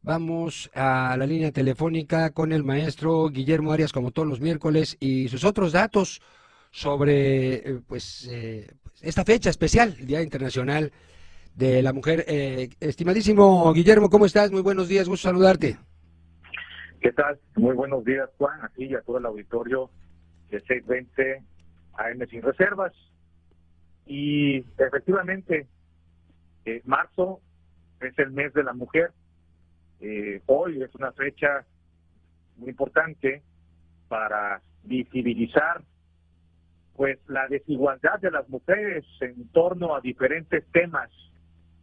Vamos a la línea telefónica con el maestro Guillermo Arias, como todos los miércoles, y sus otros datos sobre esta fecha especial, el Día Internacional de la Mujer. Estimadísimo Guillermo, ¿cómo estás? Muy buenos días, gusto saludarte. ¿Qué tal? Muy buenos días, Juan, aquí y a todo el auditorio de 620 AM Sin Reservas. Y efectivamente, marzo es el mes de la mujer. Hoy es una fecha muy importante para visibilizar pues la desigualdad de las mujeres en torno a diferentes temas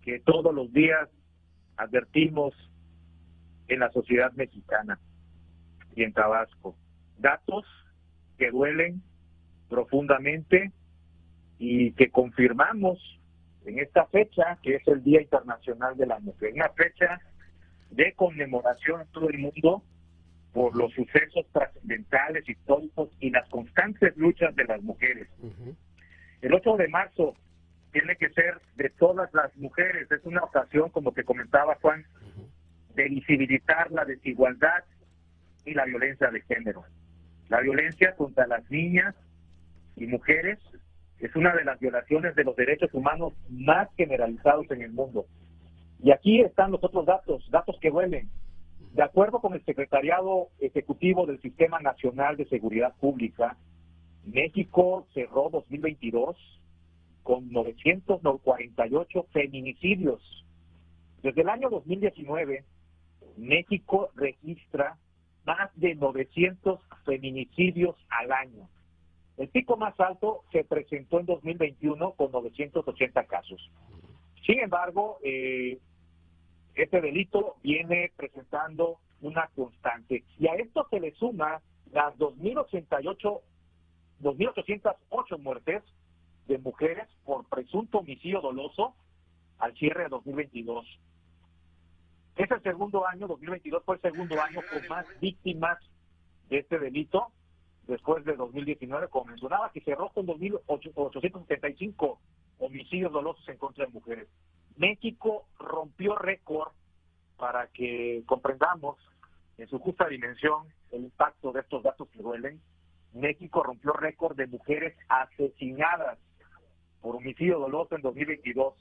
que todos los días advertimos en la sociedad mexicana y en Tabasco. Datos que duelen profundamente y que confirmamos en esta fecha, que es el Día Internacional de la Mujer, una fecha de conmemoración en todo el mundo por los sucesos trascendentales, históricos y las constantes luchas de las mujeres. El 8 de marzo tiene que ser de todas las mujeres, es una ocasión, como te comentaba Juan, de visibilizar la desigualdad y la violencia de género. La violencia contra las niñas y mujeres es una de las violaciones de los derechos humanos más generalizados en el mundo. Y aquí están los otros datos que duelen. De acuerdo con el Secretariado Ejecutivo del Sistema Nacional de Seguridad Pública, México cerró 2022 con 948 feminicidios. Desde el año 2019, México registra más de 900 feminicidios al año. El pico más alto se presentó en 2021 con 980 casos. Sin embargo, este delito viene presentando una constante. Y a esto se le suma las 2.808 muertes de mujeres por presunto homicidio doloso al cierre de 2022. Es el segundo año, 2022 fue el segundo año con más víctimas de este delito, después de 2019, como mencionaba, que cerró con 2.875 homicidios dolosos en contra de mujeres. México rompió récord, para que comprendamos en su justa dimensión el impacto de estos datos que duelen. México rompió récord de mujeres asesinadas por homicidio doloso en 2022.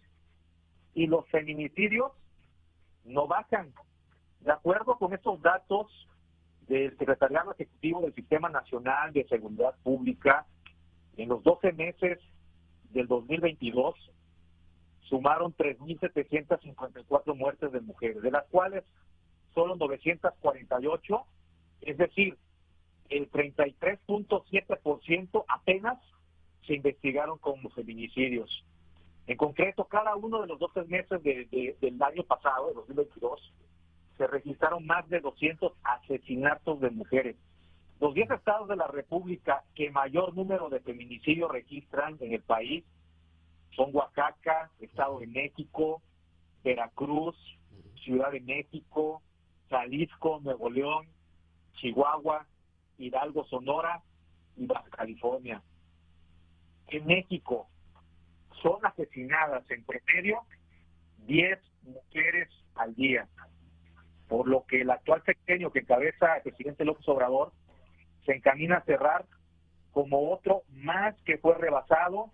Y los feminicidios no bajan. De acuerdo con estos datos del Secretariado Ejecutivo del Sistema Nacional de Seguridad Pública, en los 12 meses del 2022 sumaron 3.754 muertes de mujeres, de las cuales solo 948, es decir, el 33.7% apenas se investigaron como feminicidios. En concreto, cada uno de los 12 meses del año pasado, de 2022, se registraron más de 200 asesinatos de mujeres. Los 10 estados de la República que mayor número de feminicidios registran en el país son Oaxaca, Estado de México, Veracruz, Ciudad de México, Jalisco, Nuevo León, Chihuahua, Hidalgo, Sonora y Baja California. En México son asesinadas en promedio 10 mujeres al día, por lo que el actual sexenio que encabeza el presidente López Obrador se encamina a cerrar como otro más que fue rebasado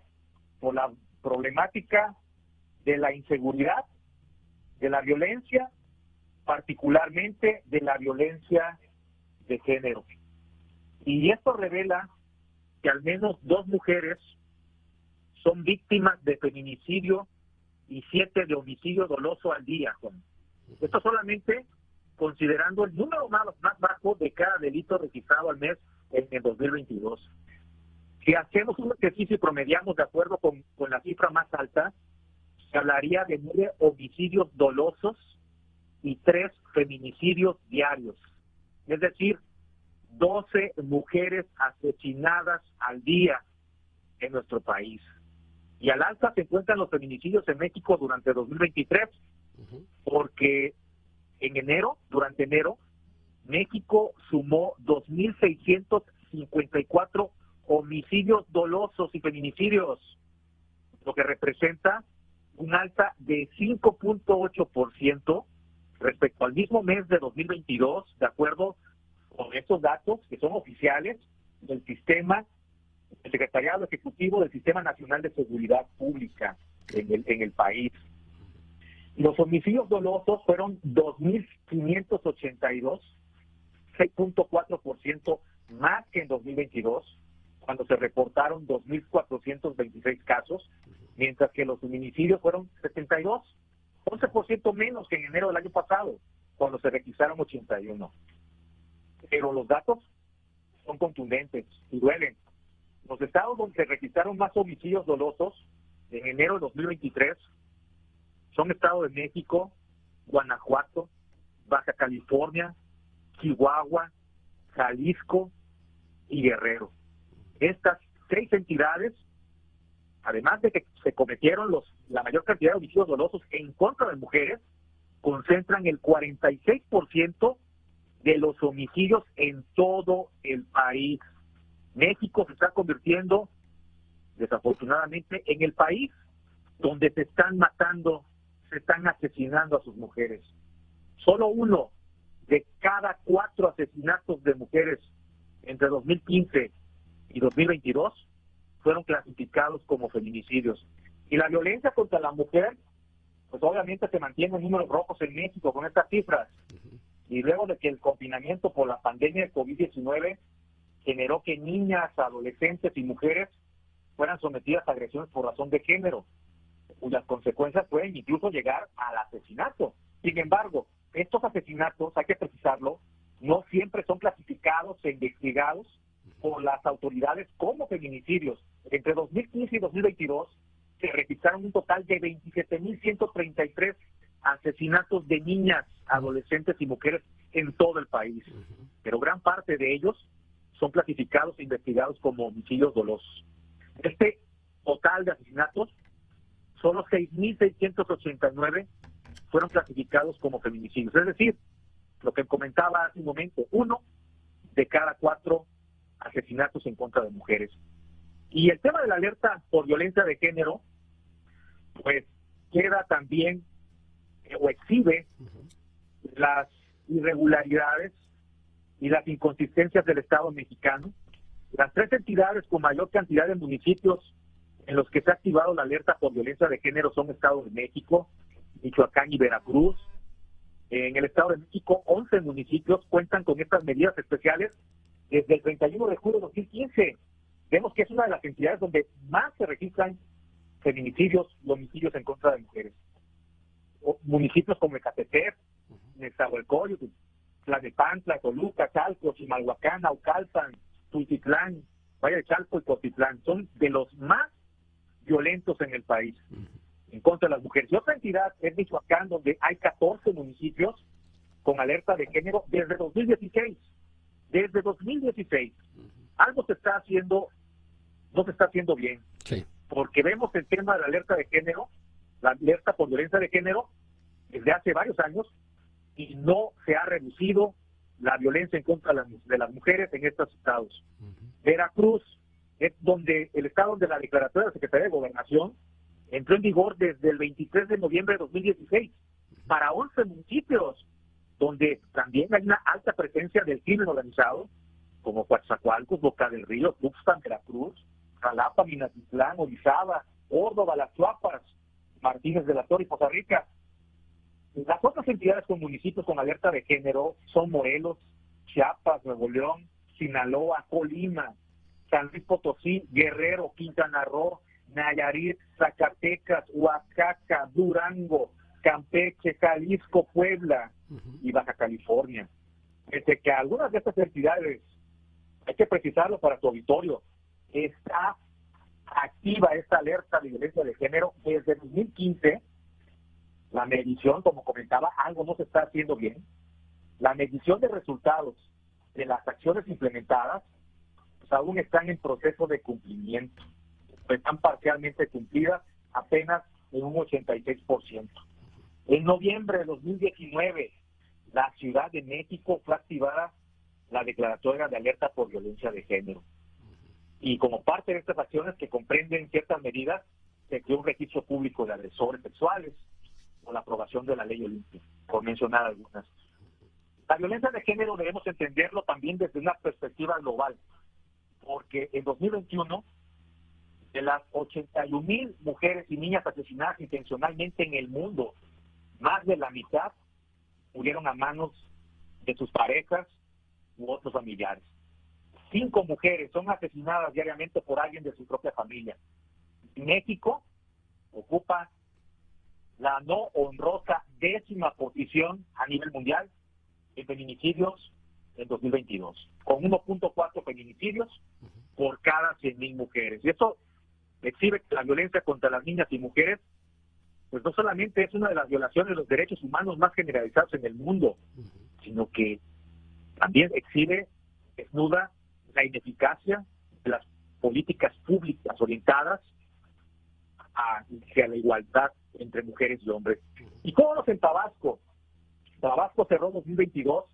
por la problemática de la inseguridad, de la violencia, particularmente de la violencia de género. Y esto revela que al menos 2 mujeres son víctimas de feminicidio y 7 de homicidio doloso al día, Juan. Esto solamente considerando el número más bajo de cada delito registrado al mes en el 2022. Si hacemos un ejercicio y promediamos de acuerdo con la cifra más alta, se hablaría de 9 homicidios dolosos y 3 feminicidios diarios. Es decir, 12 mujeres asesinadas al día en nuestro país. Y al alza se encuentran los feminicidios en México durante 2023, porque durante enero, México sumó 2.654 homicidios dolosos y feminicidios, lo que representa un alza de 5.8% respecto al mismo mes de 2022, de acuerdo con estos datos que son oficiales del sistema, el Secretariado Ejecutivo del Sistema Nacional de Seguridad Pública en el país. Los homicidios dolosos fueron 2.582, 6.4% más que en 2022, cuando se reportaron 2.426 casos, mientras que los feminicidios fueron 72, 11% menos que en enero del año pasado, cuando se registraron 81. Pero los datos son contundentes y duelen. Los estados donde se registraron más homicidios dolosos en enero de 2023 son Estado de México, Guanajuato, Baja California, Chihuahua, Jalisco y Guerrero. Estas 6 entidades, además de que se cometieron la mayor cantidad de homicidios dolosos en contra de mujeres, concentran el 46% de los homicidios en todo el país. México se está convirtiendo, desafortunadamente, en el país donde se están matando, se están asesinando a sus mujeres. Solo 1 de cada 4 asesinatos de mujeres entre 2015 y 2022 fueron clasificados como feminicidios. Y la violencia contra la mujer, pues obviamente se mantiene en números rojos en México con estas cifras. Y luego de que el confinamiento por la pandemia de COVID-19 generó que niñas, adolescentes y mujeres fueran sometidas a agresiones por razón de género, cuyas consecuencias pueden incluso llegar al asesinato. Sin embargo, estos asesinatos, hay que precisarlo, no siempre son clasificados e investigados por las autoridades como feminicidios. Entre 2015 y 2022 se registraron un total de 27.133 asesinatos de niñas, adolescentes y mujeres en todo el país. Pero gran parte de ellos son clasificados e investigados como homicidios dolosos. Este total de asesinatos, solo 6.689 fueron clasificados como feminicidios. Es decir, lo que comentaba hace un momento, 1 de cada 4 asesinatos en contra de mujeres. Y el tema de la alerta por violencia de género, pues queda también o exhibe las irregularidades y las inconsistencias del Estado mexicano. Las 3 entidades con mayor cantidad de municipios en los que se ha activado la alerta por violencia de género son Estado de México, Michoacán y Veracruz. En el Estado de México, 11 municipios cuentan con estas medidas especiales desde el 31 de julio de 2015. Vemos que es una de las entidades donde más se registran feminicidios y homicidios en contra de mujeres. Municipios como Ecatepec, Nezahualcóyotl, Tlalnepantla, Toluca, Chalco, Chimalhuacán, Naucalpan, Tultitlán, Valle de Chalco y Cotitlán son de los más violentos en el país en contra de las mujeres. Y otra entidad es Michoacán, donde hay 14 municipios con alerta de género desde 2016. Desde 2016. Algo se está haciendo, no se está haciendo bien. Sí. Porque vemos el tema de la alerta de género, la alerta por violencia de género, desde hace varios años, y no se ha reducido la violencia en contra de las mujeres en estos estados. Veracruz es donde el estado donde la declaratoria de la Secretaría de Gobernación entró en vigor desde el 23 de noviembre de 2016 para 11 municipios, donde también hay una alta presencia del crimen organizado, como Coatzacoalcos, Boca del Río, Tuxpan, Veracruz, Jalapa, Minatitlán, Orizaba, Córdoba, Las Chuapas, Martínez de la Torre y Poza Rica. Las otras entidades con municipios con alerta de género son Morelos, Chiapas, Nuevo León, Sinaloa, Colima, San Luis Potosí, Guerrero, Quintana Roo, Nayarit, Zacatecas, Oaxaca, Durango, Campeche, Jalisco, Puebla y Baja California. Desde que algunas de estas entidades, hay que precisarlo para tu auditorio, está activa esta alerta de violencia de género desde 2015. La medición, como comentaba, algo no se está haciendo bien. La medición de resultados de las acciones implementadas pues aún están en proceso de cumplimiento. Están parcialmente cumplidas apenas en un 86%. En noviembre de 2019, la Ciudad de México fue activada la declaratoria de alerta por violencia de género. Y como parte de estas acciones que comprenden ciertas medidas, se creó un registro público de agresores sexuales. o la aprobación de la ley Olimpia, por mencionar algunas. La violencia de género debemos entenderlo también desde una perspectiva global, porque en 2021, de las 81,000 mujeres y niñas asesinadas intencionalmente en el mundo, más de la mitad murieron a manos de sus parejas u otros familiares. 5 mujeres son asesinadas diariamente por alguien de su propia familia. México ocupa la no honrosa 10ª posición a nivel mundial en feminicidios en 2022, con 1.4 feminicidios por cada 100,000 mujeres. Y eso exhibe que la violencia contra las niñas y mujeres, pues no solamente es una de las violaciones de los derechos humanos más generalizados en el mundo, sino que también exhibe, desnuda, la ineficacia de las políticas públicas orientadas hacia la igualdad entre mujeres y hombres. ¿Y cómo nos en Tabasco? Tabasco cerró 2022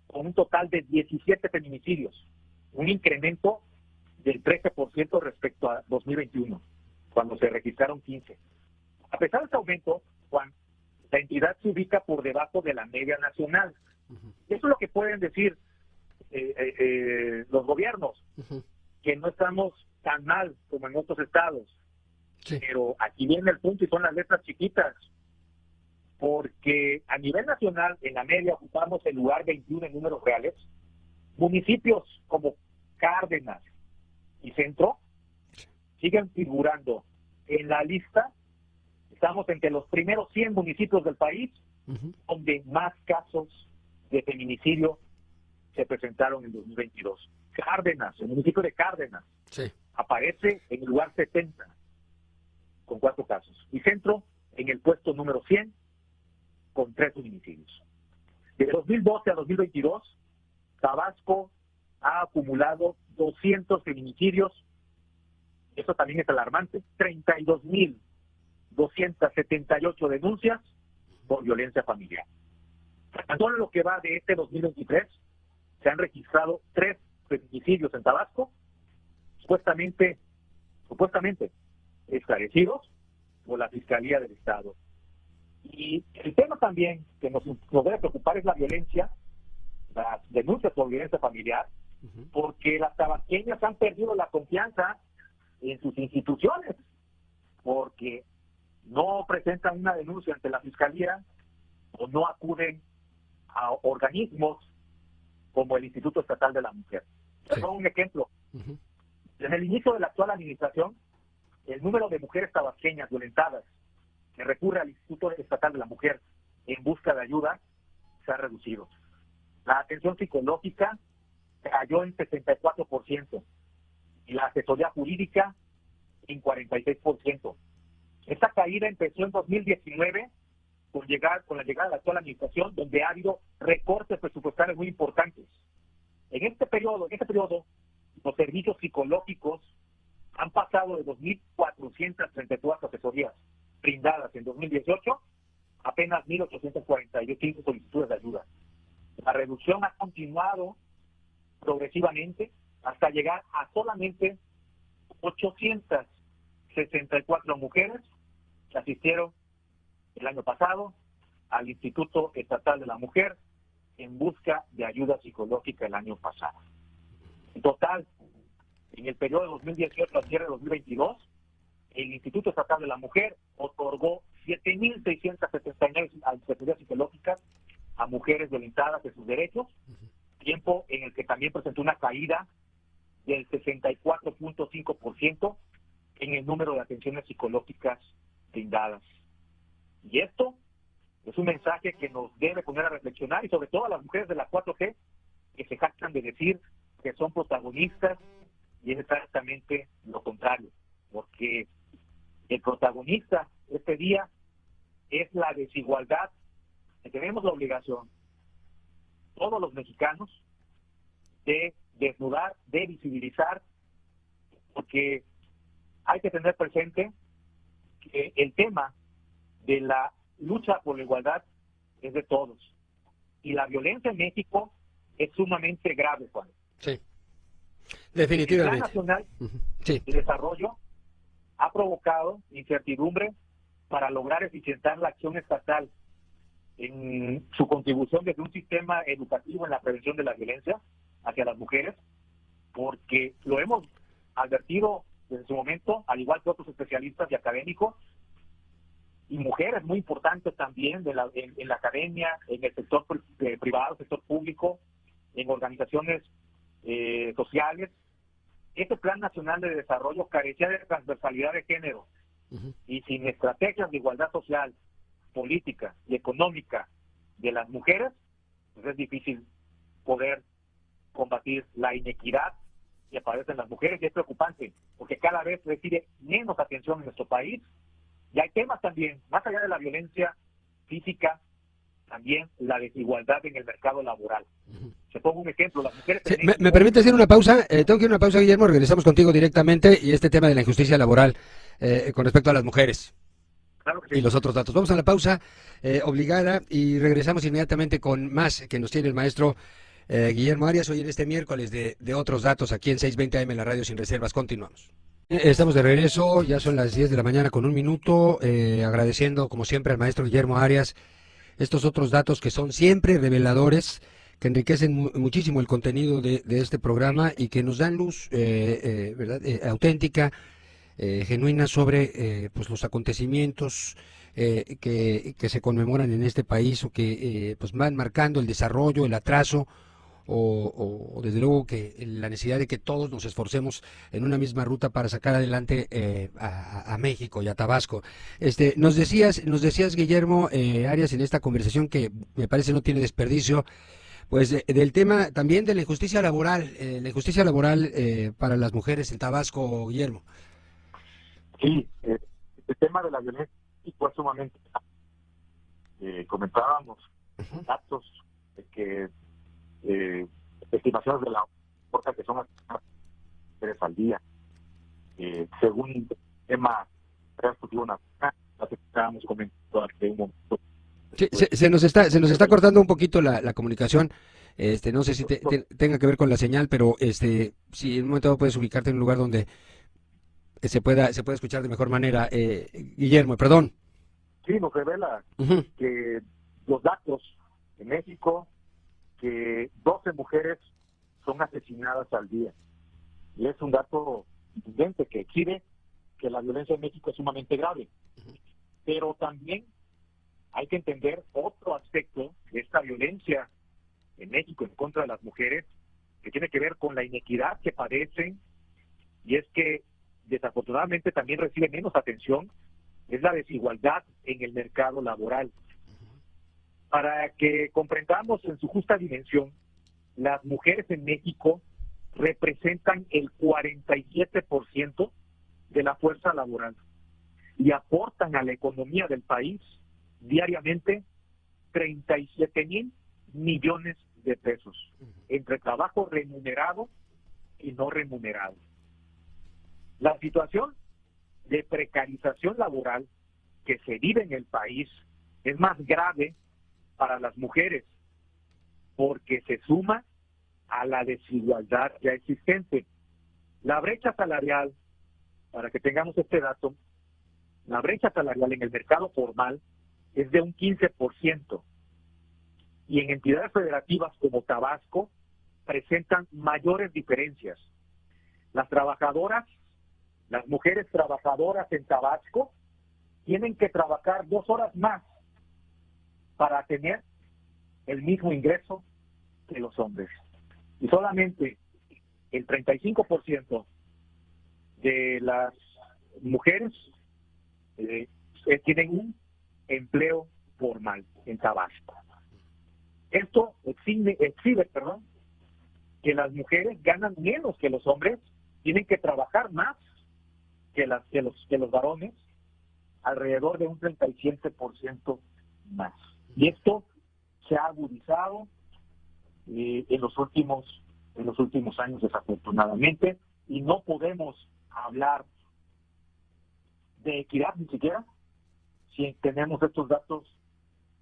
con un total de 17 feminicidios, un incremento del 13% respecto a 2021, cuando se registraron 15. A pesar de este aumento, Juan, la entidad se ubica por debajo de la media nacional. Eso es lo que pueden decir los gobiernos, que no estamos tan mal como en otros estados. Sí. Pero aquí viene el punto y son las letras chiquitas, porque a nivel nacional, en la media, ocupamos el lugar 21 en números reales. Municipios como Cárdenas y Centro siguen figurando en la lista. Estamos entre los primeros 100 municipios del país donde más casos de feminicidio se presentaron en 2022. Cárdenas, el municipio de Cárdenas, aparece en el lugar 70 con 4 casos. Y Centro en el puesto número 100 con 3 feminicidios. De 2012 a 2022, Tabasco ha acumulado 200 feminicidios. Eso también es alarmante. 32,278 denuncias por violencia familiar. En todo lo que va de este 2023, se han registrado 3 feminicidios en Tabasco, supuestamente esclarecidos por la Fiscalía del Estado. Y el tema también que nos debe preocupar es la violencia, las denuncias por violencia familiar, porque las tabasqueñas han perdido la confianza en sus instituciones, porque no presentan una denuncia ante la Fiscalía o no acuden a organismos como el Instituto Estatal de la Mujer. Sí. Pongo un ejemplo. Desde el inicio de la actual administración, el número de mujeres tabasqueñas violentadas que recurre al Instituto Estatal de la Mujer en busca de ayuda se ha reducido. La atención psicológica cayó en 64% y la asesoría jurídica en 46%. Esta caída empezó en 2019 con la llegada de la actual administración, donde ha habido recortes presupuestarios muy importantes. En este periodo, los servicios psicológicos han pasado de 2,434 asesorías brindadas en 2018, apenas 1,845 solicitudes de ayuda. La reducción ha continuado progresivamente hasta llegar a solamente 864 mujeres que asistieron el año pasado al Instituto Estatal de la Mujer en busca de ayuda psicológica el año pasado. En total, en el periodo de 2018 al cierre de 2022, el Instituto Estatal de la Mujer otorgó 7,679 asesorías psicológicas a mujeres violentadas de sus derechos, tiempo en el que también presentó una caída del 64.5% en el número de atenciones psicológicas brindadas. Y esto es un mensaje que nos debe poner a reflexionar, y sobre todo a las mujeres de la 4G que se jactan de decir que son protagonistas, y es exactamente lo contrario, porque el protagonista este día es la desigualdad que tenemos la obligación, todos los mexicanos, de desnudar, de visibilizar, porque hay que tener presente que el tema de la lucha por la igualdad es de todos. Y la violencia en México es sumamente grave, Juan. Sí, definitivamente. El Plan Nacional de Desarrollo ha provocado incertidumbre para lograr eficientar la acción estatal en su contribución desde un sistema educativo en la prevención de la violencia hacia las mujeres, porque lo hemos advertido desde su momento, al igual que otros especialistas y académicos, y mujeres muy importantes también en la academia, en el sector privado, sector público, en organizaciones sociales. Este Plan Nacional de Desarrollo carecía de transversalidad de género, y sin estrategias de igualdad social, política y económica de las mujeres, pues es difícil poder combatir la inequidad que padecen las mujeres, y es preocupante porque cada vez recibe menos atención en nuestro país. Y hay temas también, más allá de la violencia física, también la desigualdad en el mercado laboral. Se pongo un ejemplo, las mujeres... Sí, ¿me permite hacer una pausa? Tengo que ir a una pausa, Guillermo, regresamos contigo directamente, y este tema de la injusticia laboral con respecto a las mujeres. Claro que sí. Y los otros datos. Vamos a la pausa obligada y regresamos inmediatamente con más que nos tiene el maestro Guillermo Arias hoy en este miércoles de otros datos aquí en 620 AM, la radio sin reservas. Continuamos. Estamos de regreso, ya son las 10 de la mañana con un minuto, agradeciendo como siempre al maestro Guillermo Arias estos otros datos que son siempre reveladores, que enriquecen muchísimo el contenido de este programa y que nos dan luz ¿verdad? Auténtica, genuina sobre pues los acontecimientos que se conmemoran en este país o que pues van marcando el desarrollo, el atraso o desde luego que la necesidad de que todos nos esforcemos en una misma ruta para sacar adelante a México y a Tabasco. Nos decías Guillermo Arias, en esta conversación que me parece no tiene desperdicio, pues del tema también de la injusticia laboral, para las mujeres en Tabasco, Guillermo. Sí, el tema de la violencia fue sumamente... comentábamos datos de que estimaciones de la fuerza que son las 3 al día. Según el tema nacional, la que estábamos comentando hace un momento. Sí, se nos está cortando un poquito la comunicación. No sé si tenga que ver con la señal, pero si en un momento puedes ubicarte en un lugar donde se pueda escuchar de mejor manera. Guillermo, perdón. Sí, nos revela que los datos en México, que 12 mujeres son asesinadas al día. Y es un dato evidente que exhibe que la violencia en México es sumamente grave. Pero también hay que entender otro aspecto de esta violencia en México en contra de las mujeres, que tiene que ver con la inequidad que padecen, y es que desafortunadamente también recibe menos atención, es la desigualdad en el mercado laboral. Para que comprendamos en su justa dimensión, las mujeres en México representan el 47% de la fuerza laboral y aportan a la economía del país diariamente 37,000 millones de pesos entre trabajo remunerado y no remunerado. La situación de precarización laboral que se vive en el país es más grave para las mujeres porque se suma a la desigualdad ya existente. La brecha salarial, para que tengamos este dato, la brecha salarial en el mercado formal es de un 15%, y en entidades federativas como Tabasco presentan mayores diferencias. Las mujeres trabajadoras en Tabasco tienen que trabajar 2 horas más para tener el mismo ingreso que los hombres. Y solamente el 35% de las mujeres tienen un empleo formal en Tabasco. Esto exhibe, que las mujeres ganan menos que los hombres, tienen que trabajar más que los varones, alrededor de un 37% más. Y esto se ha agudizado en los últimos años, desafortunadamente, y no podemos hablar de equidad ni siquiera si tenemos estos datos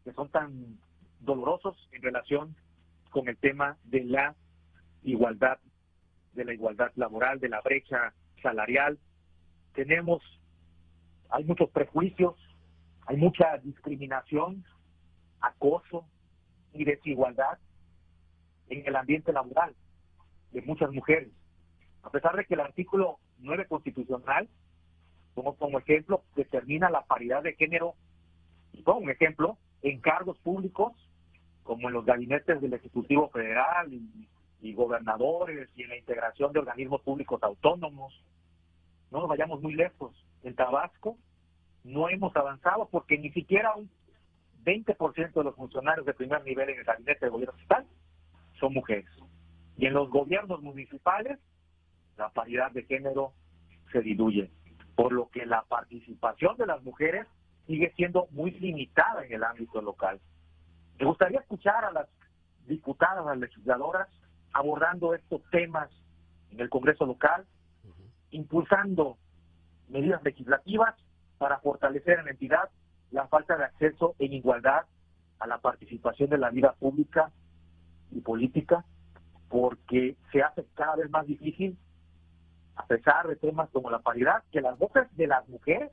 que son tan dolorosos en relación con el tema de la igualdad laboral, de la brecha salarial. Hay muchos prejuicios Hay mucha discriminación, acoso y desigualdad en el ambiente laboral de muchas mujeres. A pesar de que el artículo 9 constitucional, como ejemplo, determina la paridad de género, y pongo un ejemplo, en cargos públicos, como en los gabinetes del Ejecutivo Federal y gobernadores, y en la integración de organismos públicos autónomos. No nos vayamos muy lejos. En Tabasco no hemos avanzado porque ni siquiera un 20% de los funcionarios de primer nivel en el gabinete de gobierno estatal son mujeres. Y en los gobiernos municipales, la paridad de género se diluye, por lo que la participación de las mujeres sigue siendo muy limitada en el ámbito local. Me gustaría escuchar a las diputadas, a las legisladoras, abordando estos temas en el Congreso local, impulsando medidas legislativas para fortalecer en la entidad la falta de acceso en igualdad a la participación de la vida pública y política, porque se hace cada vez más difícil, a pesar de temas como la paridad, que las voces de las mujeres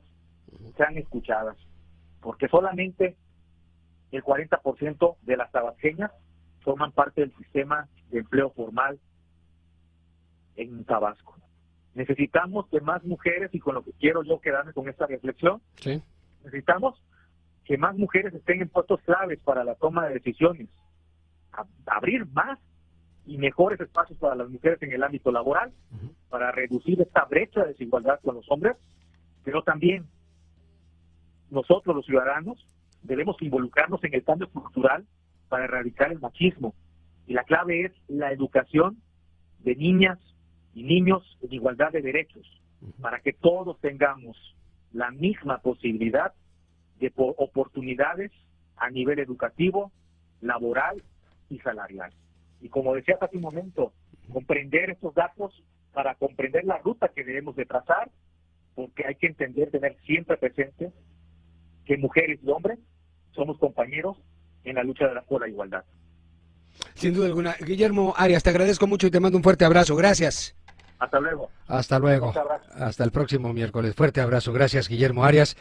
sean escuchadas, porque solamente el 40% de las tabasqueñas forman parte del sistema de empleo formal en Tabasco. Necesitamos que más mujeres, y con lo que quiero yo quedarme con esta reflexión, Sí. necesitamos que más mujeres estén en puestos claves para la toma de decisiones, abrir más y mejores espacios para las mujeres en el ámbito laboral, para reducir esta brecha de desigualdad con los hombres, pero también nosotros los ciudadanos debemos involucrarnos en el cambio cultural para erradicar el machismo. Y la clave es la educación de niñas y niños en igualdad de derechos, para que todos tengamos la misma posibilidad de oportunidades a nivel educativo, laboral y salarial. Y como decía hace un momento, comprender estos datos para comprender la ruta que debemos de trazar, porque hay que entender, tener siempre presente que mujeres y hombres somos compañeros en la lucha por la igualdad. Sin duda alguna. Guillermo Arias, te agradezco mucho y te mando un fuerte abrazo. Gracias. Hasta luego. Hasta luego. Un abrazo. Hasta el próximo miércoles. Fuerte abrazo. Gracias, Guillermo Arias.